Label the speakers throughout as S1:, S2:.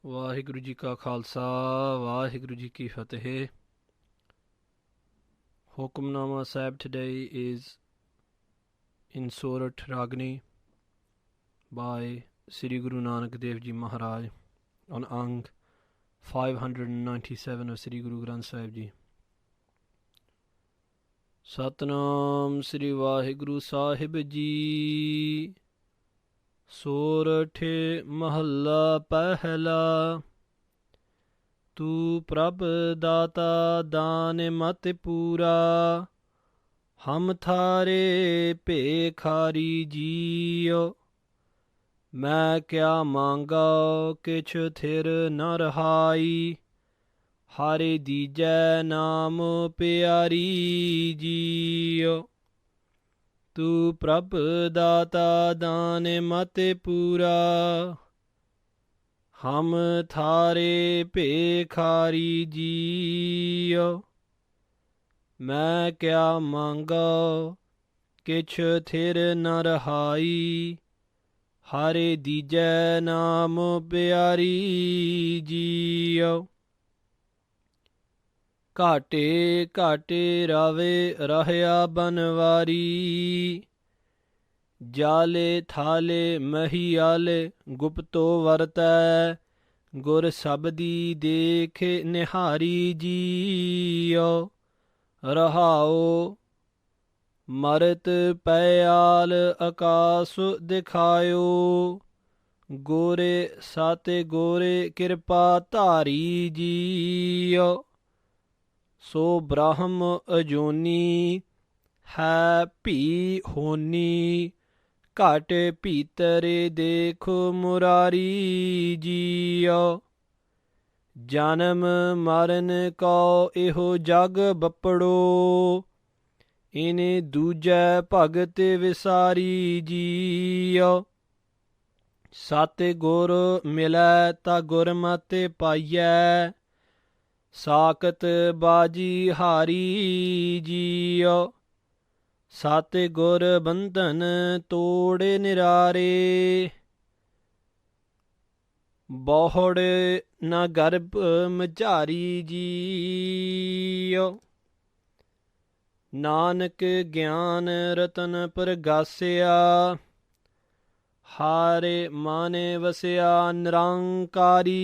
S1: ਵਾਹਿਗੁਰੂ ਜੀ ਕਾ ਖਾਲਸਾ ਵਾਹਿਗੁਰੂ ਜੀ ਕੀ ਫਤਿਹ Hukamnama Sahib today is in Sorat'h Ragini by Sri Guru Nanak Dev Ji Maharaj on Ang 597 of Sri Guru Granth Sahib Ji. Satnam Sri Vaheguru Sahib Ji. Sorat'h Mahalla Pehla. ਤੂੰ ਪ੍ਰਭ ਦਾਤਾ ਦਾਨ ਮਤ ਪੂਰਾ, ਹਮ ਥਾਰੇ ਭੇਖਾਰੀ JIO. ਮੈਂ ਕਿਆ ਮੰਗਾ ਕਿਛ ਥਿਰ ਨ ਰਹਾਈ, ਹਾਰੇ ਦੀਜੈ ਨਾਮ ਪਿਆਰੀ ਜੀਓ। ਤੂੰ ਪ੍ਰਭ ਦਾਤਾ ਦਾਨ ਮਤ ਪੂਰਾ, ਹਮ ਥਾਰੇ ਭੇਖਾਰੀ ਜੀਓ। ਮੈਂ ਕਿਆ ਮੰਗੋ ਕਿਛ ਥਿਰ ਨ ਰਹਾਈ, ਹਾਰੇ ਦੀਜੈ ਨਾਮ ਪਿਆਰੀ ਜੀਓ। ਘਾਟੇ ਘਾਟੇ ਰਵੇ ਰਹਿਆ ਬਨਵਾਰੀ, ਜਾਲੇ ਥਾਲੇ ਮਹੀਆਲੇ ਗੁਪਤੋ ਵਰਤੈ। ਗੁਰ ਸਬਦੀ ਦੇਖ ਨਿਹਾਰੀ ਜੀਓ। ਰਹਾਓ ਮਰਤ ਪਿਆਲ ਆਕਾਸ ਦਿਖਾਇਓ, ਗੋਰੇ ਸਾਤੇ ਗੋਰੇ ਕਿਰਪਾ ਧਾਰੀ ਜੀਓ। ਸੋ ਬ੍ਰਹਮ ਅਜੋਨੀ ਹੈ ਭੀ ਹੋਨੀ, ਘਟ ਭੀਤਰੇ ਦੇਖੋ ਮੁਰਾਰੀ ਜੀਓ। ਜਨਮ ਮਰਨ ਕੋ ਇਹੋ ਜਗ ਬੱਪੜੋ, ਇਨੇ ਦੂਜੈ ਭਗਤ ਵਿਸਾਰੀ ਜੀਓ। ਸਤ ਗੁਰ ਮਿਲੈ ਤਾ ਗੁਰਮਤਿ ਪਾਈਐ, ਸਾਖਤ ਬਾਜੀ ਹਾਰੀ ਜੀਓ। ਸਤ ਗੁਰ ਬੰਧਨ ਤੋੜ ਨਿਰਾਰੇ, ਬਹੁੜ ਨ ਗਰਭ ਮਝਾਰੀ ਜੀਓ। ਨਾਨਕ ਗਿਆਨ ਰਤਨ ਪ੍ਰਗਾਸਿਆ, ਹਾਰੇ ਮਾਨੇ ਵਸਿਆ ਨਿਰੰਕਾਰੀ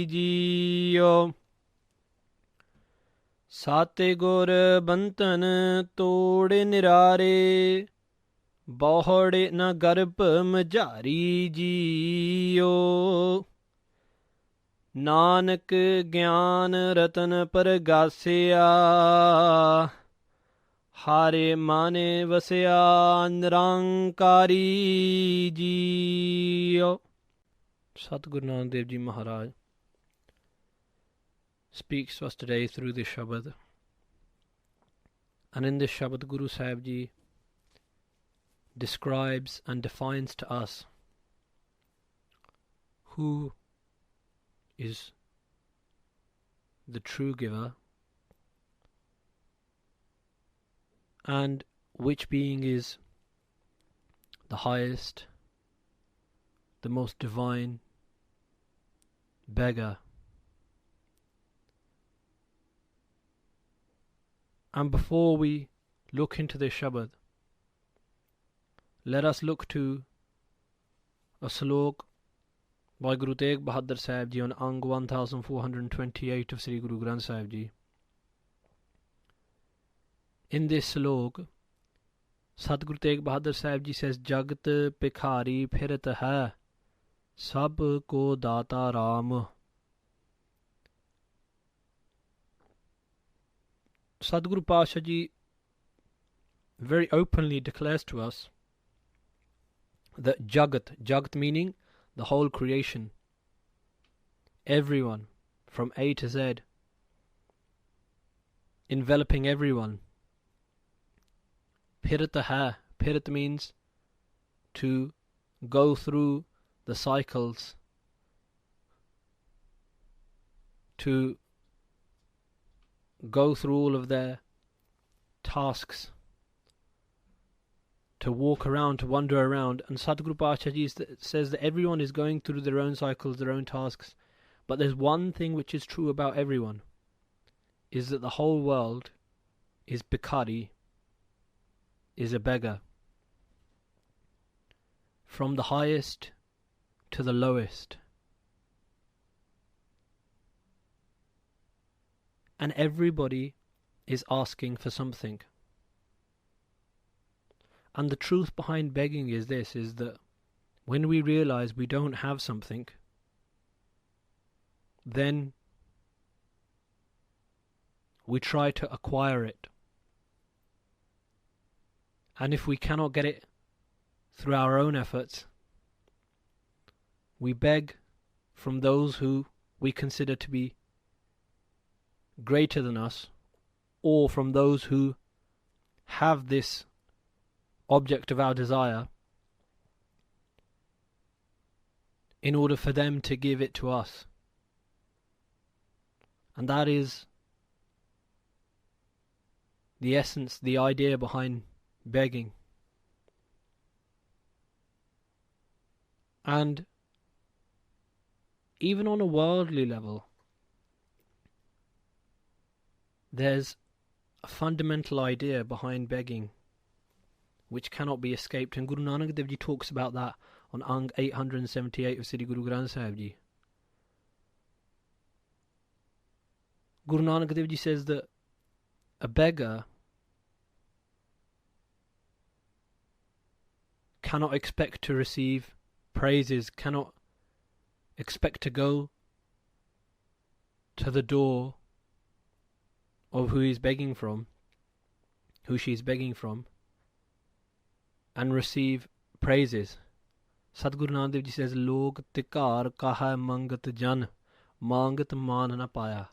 S1: ਜੀਓ। ਸਾਤੇ ਗੁਰ ਬੰਧਨ ਤੋੜ ਨਿਰਾਰੇ, ਬਹੁੜ ਨ ਗਰਭ ਮਝਾਰੀ ਜੀਓ। ਨਾਨਕ ਗਿਆਨ ਰਤਨ ਪ੍ਰਗਾਸਿਆ, ਹਾਰੇ ਮਾਨੇ ਵਸਿਆ Nirankari JIO. Satguru Nanak Dev ji Maharaj speaks to us today through this Shabad, and in this Shabad Guru Sahib Ji describes and defines to us who is the true giver and which being is the highest, the most divine beggar. And before we look into this Shabad, let us look to a slok by Guru Tegh Bahadur Sahib Ji on Ang 1428 of Sri Guru Granth Sahib Ji. In this slok, Satguru Tegh Bahadur Sahib Ji says, Jagat Pikhari Phirat hai, Sab ko Data Ram. Sadhguru Pasha Ji very openly declares to us that Jagat meaning the whole creation, everyone from A to Z, enveloping everyone. Phirata hai, Phirat means to go through the cycles, to go through all of their tasks, to walk around, to wander around. And Sadhguru Pachaji says that everyone is going through their own cycles, their own tasks. But there's one thing which is true about everyone, is that the whole world is bhikkhari, is a beggar. From the highest to the lowest. And everybody is asking for something. And the truth behind begging is this, is that when we realize we don't have something, then we try to acquire it. And if we cannot get it through our own efforts, we beg from those who we consider to be greater than us, or from those who have this object of our desire, in order for them to give it to us. And that is the essence, the idea behind begging. And even on a worldly level, there's a fundamental idea behind begging which cannot be escaped, and Guru Nanak Dev Ji talks about that on Ang 878 of Sri Guru Granth Sahib Ji. Guru Nanak Dev Ji says that a beggar cannot expect to receive praises, cannot expect to go to the door of who he's begging from, who she's begging from, and receive praises. Sadhguru Nanak Dev Ji says, Log tikar kaha mangat jan, mangat man na paya.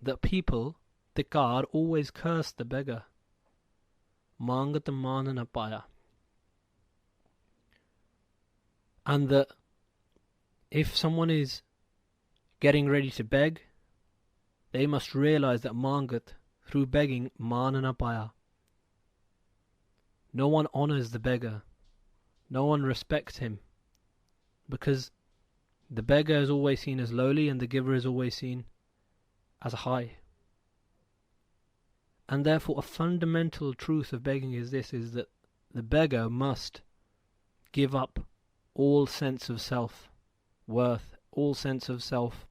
S1: That people, tikar, always curse the beggar. Mangat man na paya. And that if someone is getting ready to beg, they must realize that mangat, through begging, man na paya. No one honors the beggar. No one respects him. Because the beggar is always seen as lowly and the giver is always seen as high. And therefore a fundamental truth of begging is this, is that the beggar must give up all sense of self-worth, all sense of self-respect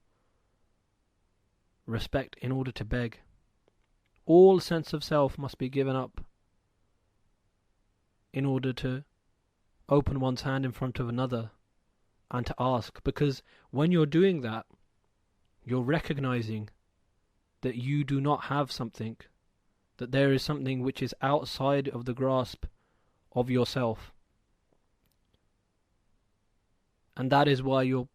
S1: in order to beg. All sense of self must be given up in order to open one's hand in front of another and to ask. Because when you're doing that, you're recognizing that you do not have something, that there is something which is outside of the grasp of yourself. And that is why you're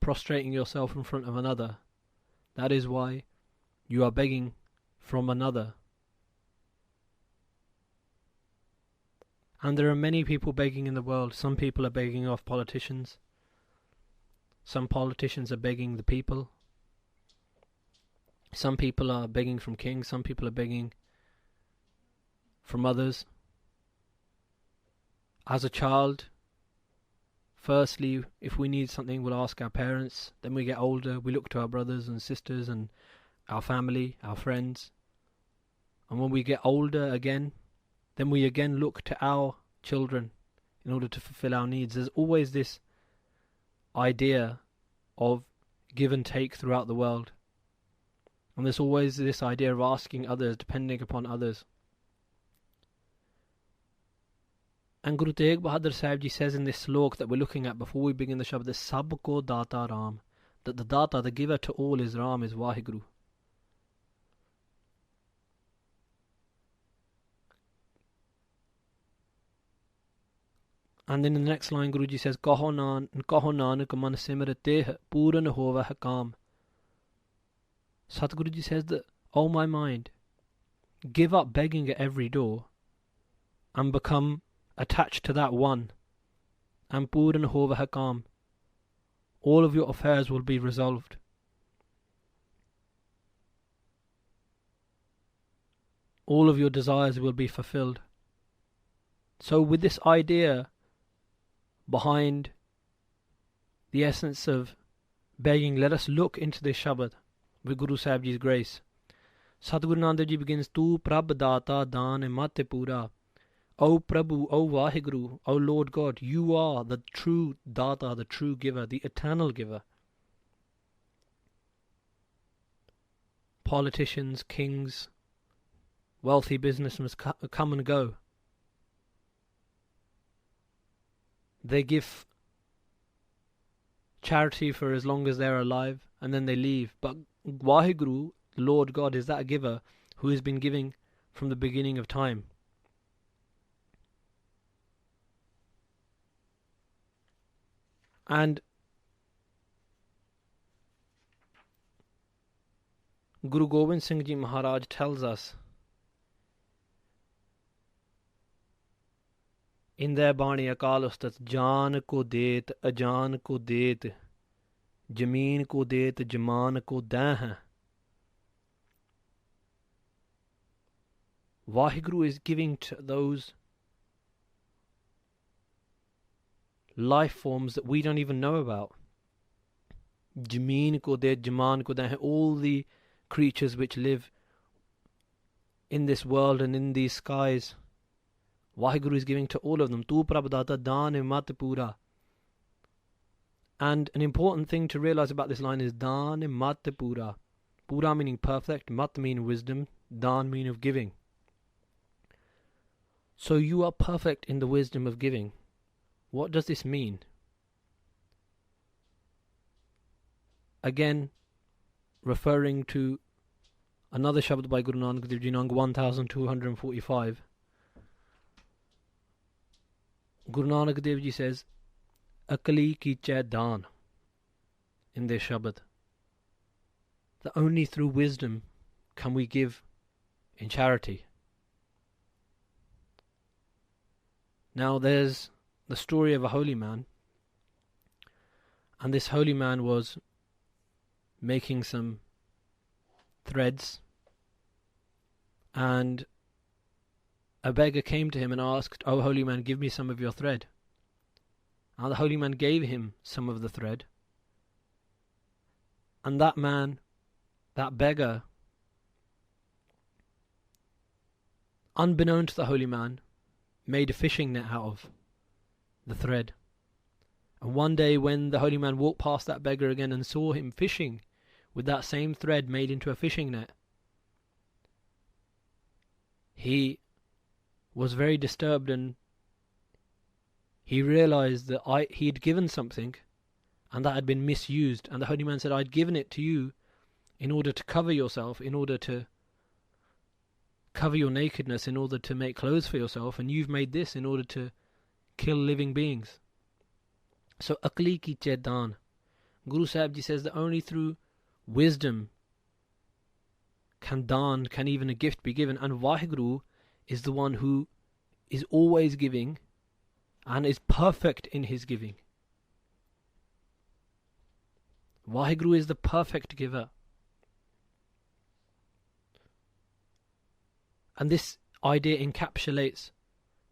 S1: prostrating yourself in front of another. That is why you are begging from another. And there are many people begging in the world. Some people are begging off politicians. Some politicians are begging the people. Some people are begging from kings. Some people are begging from others. As a child, firstly, if we need something, we'll ask our parents. Then we get older, we look to our brothers and sisters and our family, our friends. And when we get older again, then we again look to our children in order to fulfill our needs. There's always this idea of give and take throughout the world. And there's always this idea of asking others, depending upon others. And Guru Tegh Bahadur Sahib Ji says in this slok that we're looking at before we begin the Shabad, that Sab ko Data Ram, that the Data, the giver to all is Ram, is Vaheguru. And then in the next line, Guruji says, Kaho Nanak man simrateh puran hova hakam. Satguruji says that, oh my mind, give up begging at every door and become attached to that one. And puran hova hakam. All of your affairs will be resolved. All of your desires will be fulfilled. So with this idea behind the essence of begging, let us look into this Shabad with Guru Sahib Ji's grace. Sadhguru Nanak Ji begins, Tu Prabh Data Dan Mat Pura. O Prabhu, O Vaheguru, O Lord God, you are the true Data, the true giver, the eternal giver. Politicians, kings, wealthy businessmen come and go. They give charity for as long as they're alive, and then they leave. But Vaheguru, Lord God, is that giver who has been giving from the beginning of time. And Guru Gobind Singh Ji Maharaj tells us in their Bani Akal Ustat, Jaan ko det, ajaan ko det, Jameen ko det, jamaan ko dain. Vaheguru is giving to those life forms that we don't even know about. Jameen ko det, jamaan ko dain, all the creatures which live in this world and in these skies. Vaheguru is giving to all of them. Tu prabdata dan mat pura. And an important thing to realize about this line is dan mat pura. Pura meaning perfect, mat meaning wisdom, dan meaning of giving. So you are perfect in the wisdom of giving. What does this mean? Again, referring to another Shabad by Guru Nanak Dev Ji, Nang 1245. Guru Nanak Dev Ji says, Akali ki chai daan in this Shabad. That only through wisdom can we give in charity. Now there's the story of a holy man, and this holy man was making some threads, and a beggar came to him and asked, "O holy man, give me some of your thread." And the holy man gave him some of the thread, and that man, that beggar, unbeknown to the holy man, made a fishing net out of the thread. And one day when the holy man walked past that beggar again and saw him fishing with that same thread made into a fishing net, he was very disturbed, and he realized that he had given something and that had been misused. And the holy man said, "I'd given it to you in order to cover yourself, in order to cover your nakedness, in order to make clothes for yourself, and you've made this in order to kill living beings." So akli ki chedan, Guru Sahib Ji says that only through wisdom can even a gift be given. And Vaheguru is the one who is always giving and is perfect in his giving. Vaheguru is the perfect giver. And this idea encapsulates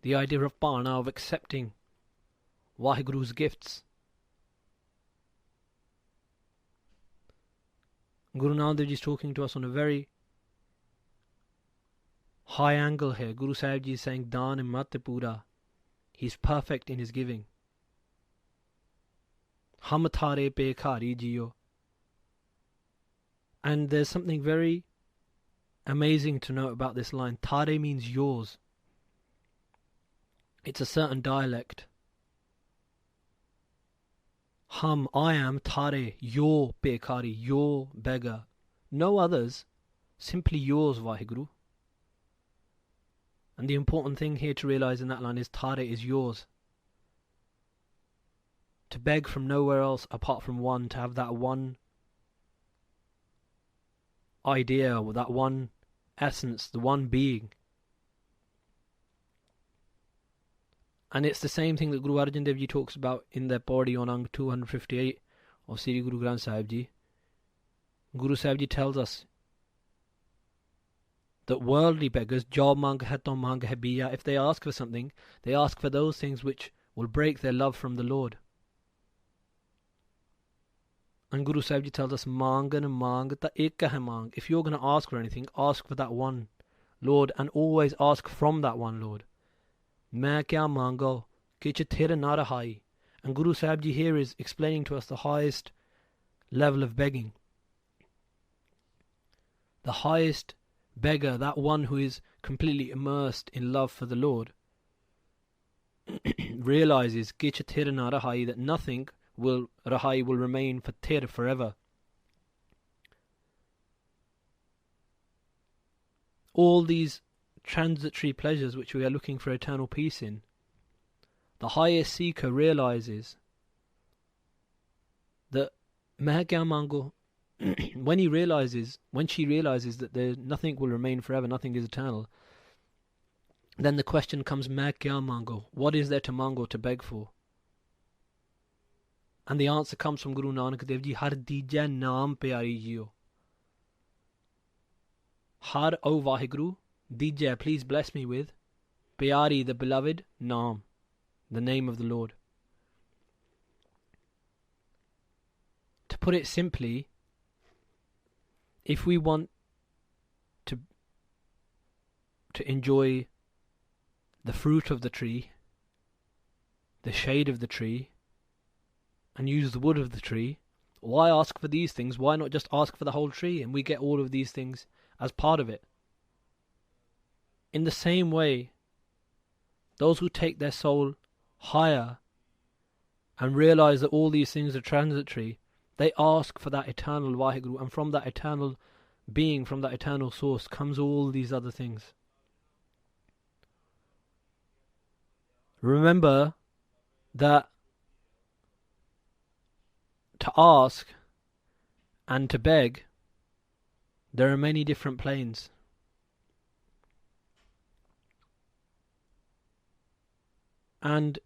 S1: the idea of Pana, of accepting Vaheguru's gifts. Guru Nanak Dev Ji is talking to us on a very high angle here. Guru Sahib Ji is saying, Dan mat pura. He's perfect in his giving. Hum thare pe khari jiyo. And there's something very amazing to note about this line. Thare means yours. It's a certain dialect. Hum, I am, thare, your pekari, your beggar. No others, simply yours, Vaheguru. And the important thing here to realize in that line is thare is yours. To beg from nowhere else apart from one, to have that one idea, or that one essence, the one being. And it's the same thing that Guru Arjan Dev Ji talks about in their Pauri on Ang 258 of Sri Guru Granth Sahib Ji. Guru Sahib Ji tells us that worldly beggars, jo mang hai to mang hai biya, if they ask for something, they ask for those things which will break their love from the Lord. And Guru Sahib Ji tells us, Mangan mang ta ek hai mang. If you're going to ask for anything, ask for that one Lord, and always ask from that one Lord. Main kya mango, kich thera na rahai. And Guru Sahib Ji here is explaining to us the highest level of begging. The highest beggar, that one who is completely immersed in love for the Lord, realizes kich thera na rahai, that nothing will remain for thera, forever. All these transitory pleasures which we are looking for eternal peace in, the highest seeker realizes that Mahakya Mango, when she realizes that nothing will remain forever, nothing is eternal, then the question comes, Mahakya Mango, what is there to mango, to beg for? And the answer comes from Guru Nanak Dev Ji, Har dija naam pyari jiyo. Har, O Vaheguru, dija, please bless me with, pyari, the beloved, naam, the name of the Lord. To put it simply, if we want to enjoy the fruit of the tree, the shade of the tree, and use the wood of the tree, why ask for these things? Why not just ask for the whole tree, and we get all of these things as part of it? In the same way, those who take their soul higher and realize that all these things are transitory, they ask for that eternal Vaheguru, and from that eternal being, from that eternal source, comes all these other things. Remember that to ask and to beg, there are many different planes. And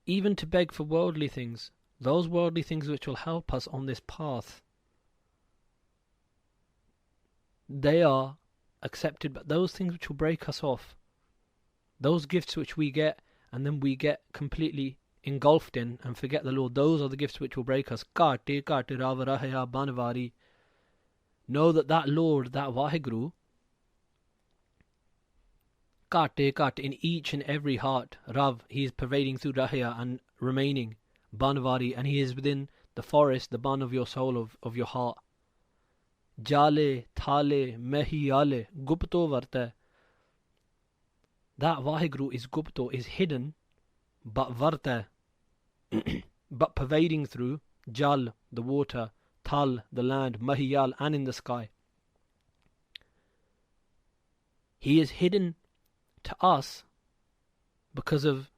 S1: even to beg for worldly things, those worldly things which will help us on this path, they are accepted, but those things which will break us off, those gifts which we get and then we get completely engulfed in and forget the Lord, those are the gifts which will break us. Kate ravarahaya banvari. Know that Lord, that Vaheguru, Kate in each and every heart, Rav, he is pervading through Rahaya and remaining Banvari, and he is within the forest, the ban of your soul, of your heart. Jale, Thale, Mehiale, Gupto Varte. That Vaheguru is Gupto, is hidden, but Varte, but pervading through Jal, the water, Thal, the land, Mahiyal, and in the sky. He is hidden to us because of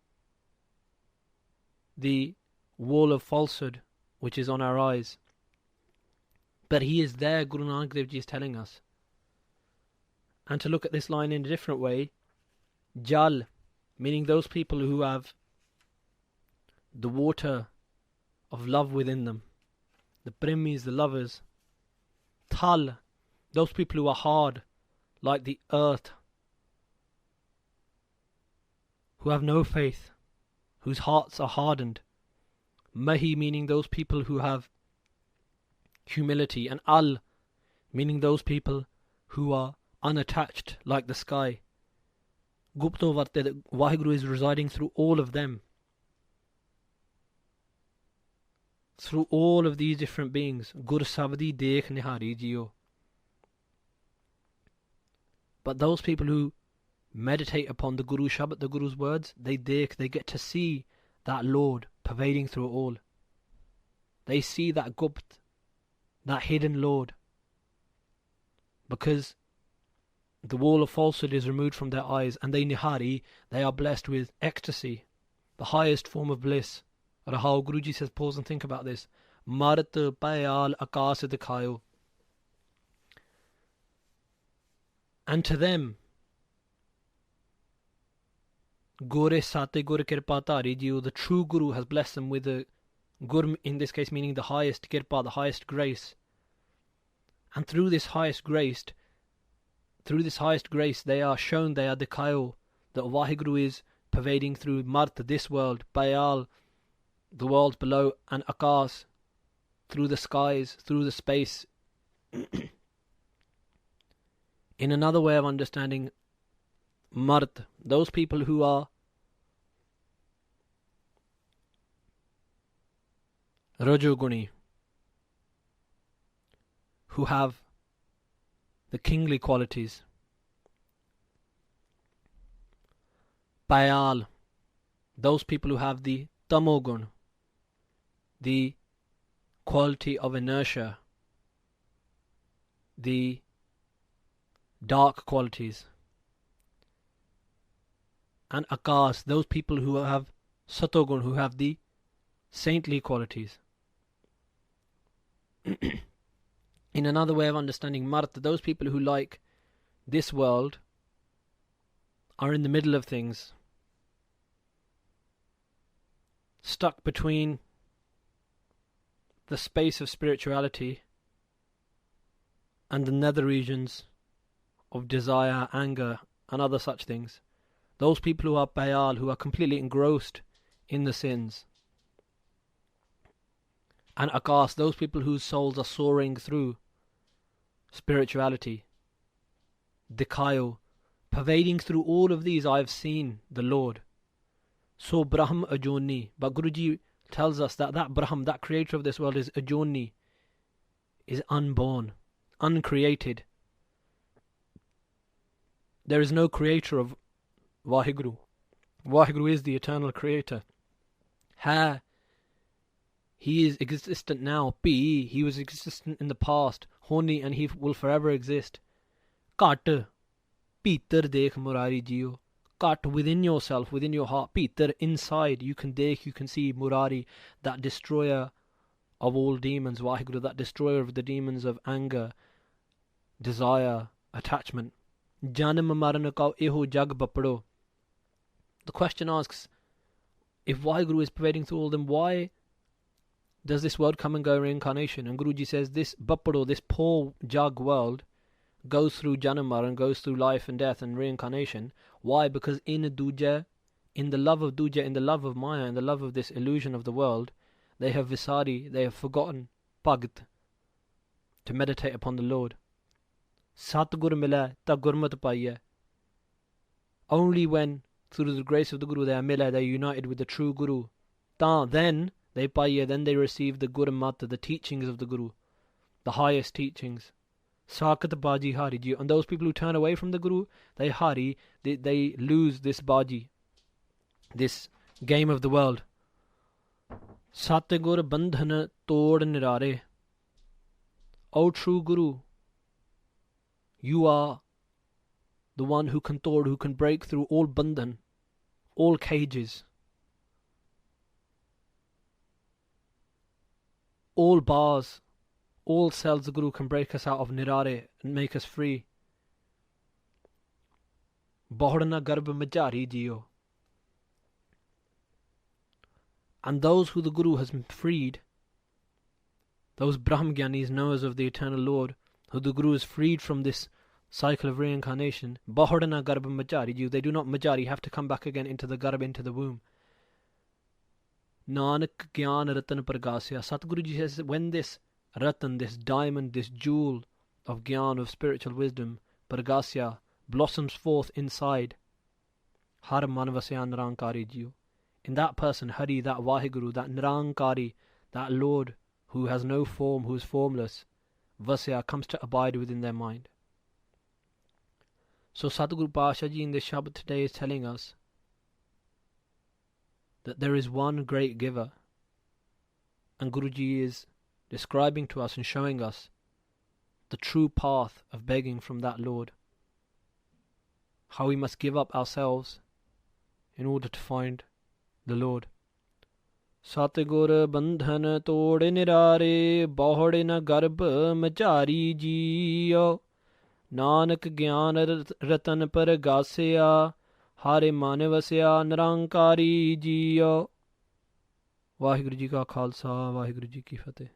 S1: the wall of falsehood which is on our eyes. But he is there, Guru Nanak Dev Ji is telling us. And to look at this line in a different way, Jal, meaning those people who have the water of love within them, the premis, the lovers. Thal, those people who are hard, like the earth, who have no faith, whose hearts are hardened. Mahi, meaning those people who have humility, and Al, meaning those people who are unattached like the sky. Gupto Varte, the Vaheguru is residing through all of them. Through all of these different beings. Gur Savadi Dekh Nihari Jiyo. But those people who meditate upon the Guru Shabad, the Guru's words, they get to see that Lord pervading through all. They see that Gupt, that hidden Lord. Because the wall of falsehood is removed from their eyes, and they Nihari, they are blessed with ecstasy, the highest form of bliss. Rahao, Guruji says, pause and think about this. Marat payal akas dikhayo. And to them, Gore Sate Gur Kirpa Tari Jiyo, the true Guru has blessed them with a Gur, in this case meaning the highest Kirpa, the highest grace. And through this highest grace, through this highest grace, they are shown, they are dikhayo, that Waheguru is pervading through Mart, this world, Bayal, the worlds below, and Akas, through the skies, through the space. In another way of understanding Mart, those people who are Rajoguni, who have the kingly qualities. Bayal, those people who have the Tamogun, the quality of inertia, the dark qualities. And Akas, those people who have Satogun, who have the saintly qualities. In another way of understanding Mart, those people who, like this world, are in the middle of things, stuck between the space of spirituality and the nether regions of desire, anger, and other such things. Those people who are Bayal, who are completely engrossed in the sins. And Akas, those people whose souls are soaring through spirituality. Dikhayo, pervading through all of these, I have seen the Lord. So Brahm Ajoni, but Guruji tells us that Brahm, that creator of this world, is Ajoni, is unborn, uncreated. There is no creator of Waheguru. Waheguru is the eternal creator. He is existent now. He was existent in the past. Honi, and he will forever exist. Kat, Peter dekh Murari Jiyo. Kat, within yourself, within your heart. Peter, inside, you can see Murari, that destroyer of all demons. Waheguru, that destroyer of the demons of anger, desire, attachment. Janam maran ka eho jag bapado. The question asks, if Waheguru is pervading through all, then why does this world come and go reincarnation? And Guruji says this bapado, this poor jug world, goes through Janamar and goes through life and death and reincarnation. Why? Because in Duja, in the love of Duja, in the love of Maya, in the love of this illusion of the world, they have Visari, they have forgotten Bhagt, to meditate upon the Lord. Satgur mila ta gurmat paiya. Only when, through the grace of the Guru, they are mila, they are united with the true Guru. Then they paiya, then they receive the Gurmat, the teachings of the Guru, the highest teachings. Sakat Baji Hari Ji. And those people who turn away from the Guru, they Hari, they lose this Baji, this game of the world. Satgur Bandhana Tod Nirare. O true Guru, you are the one who can tord, who can break through all bandhan, all cages, all bars, all cells. The Guru can break us out of nirare and make us free. Bahadana garba majari jiyo. And those who the Guru has freed, those Brahmgyanis, knowers of the eternal Lord, who the Guru has freed from this cycle of reincarnation, Bahadana garba majari jiyo, they do not majari, have to come back again into the garb, into the womb. Nanak Gyan Ratan Pragasya. Satguruji says that when this Ratan, this diamond, this jewel of Gyan, of spiritual wisdom, Pragasya, blossoms forth inside Har Manvasya Nirankari Jiyo, in that person, Hari, that Waheguru, that Nirankari, that Lord who has no form, who is formless, Vasya, comes to abide within their mind. So Sadhguru Pasha Ji in this Shabad today is telling us that there is one great giver, and Guruji is describing to us and showing us the true path of begging from that Lord, how we must give up ourselves in order to find the Lord. Satgur bandhan tod nirare, bahad na garb majari jiyo, Nanak gyan ratan pragasya, Hare manvasya nirankari jiyo. Vaheguru ji ka Khalsa, Vaheguru ji ki Fateh.